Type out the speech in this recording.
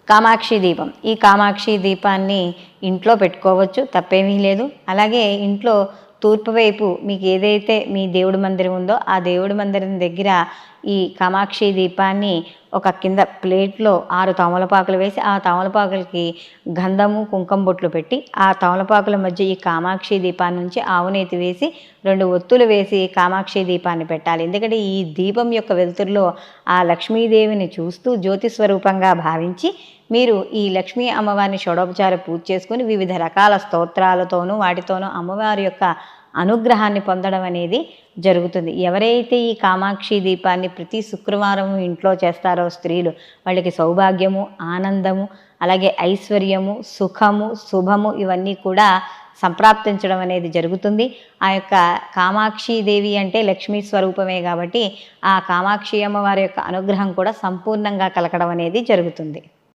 కామాక్షి దీపం. ఈ కామాక్షి దీపాన్ని ఇంట్లో పెట్టుకోవచ్చు, తప్పేమీ లేదు. అలాగే ఇంట్లో తూర్పు వైపు మీకు ఏదైతే మీ దేవుడి మందిరం ఉందో ఆ దేవుడి మందిరం దగ్గర ఈ కామాక్షి దీపాన్ని ఒక కింద ప్లేట్లో 6 తమలపాకులు వేసి ఆ తమలపాకులకి గంధము కుంకుమ బొట్లు పెట్టి ఆ తమలపాకుల మధ్య ఈ కామాక్షి దీపాన్ని నుంచి ఆవునేతి వేసి 2 ఒత్తులు వేసి కామాక్షి దీపాన్ని పెట్టాలి. ఎందుకంటే ఈ దీపం యొక్క వెలుతురులో ఆ లక్ష్మీదేవిని చూస్తూ జ్యోతి స్వరూపంగా భావించి మీరు ఈ లక్ష్మీ అమ్మవారిని షోడోపచార పూజ చేసుకుని వివిధ రకాల స్తోత్రాలతోనూ వాటితోనూ అమ్మవారి యొక్క అనుగ్రహాన్ని పొందడం అనేది జరుగుతుంది. ఎవరైతే ఈ కామాక్షి దీపాన్ని ప్రతి శుక్రవారం ఇంట్లో చేస్తారో స్త్రీలు, వాళ్ళకి సౌభాగ్యము, ఆనందము, అలాగే ఐశ్వర్యము, సుఖము, శుభము ఇవన్నీ కూడా సంప్రాప్తించడం అనేది జరుగుతుంది. ఆ యొక్క కామాక్షి దేవి అంటే లక్ష్మీ స్వరూపమే కాబట్టి ఆ కామాక్షి అమ్మవారి యొక్క అనుగ్రహం కూడా సంపూర్ణంగా కలగడం అనేది జరుగుతుంది.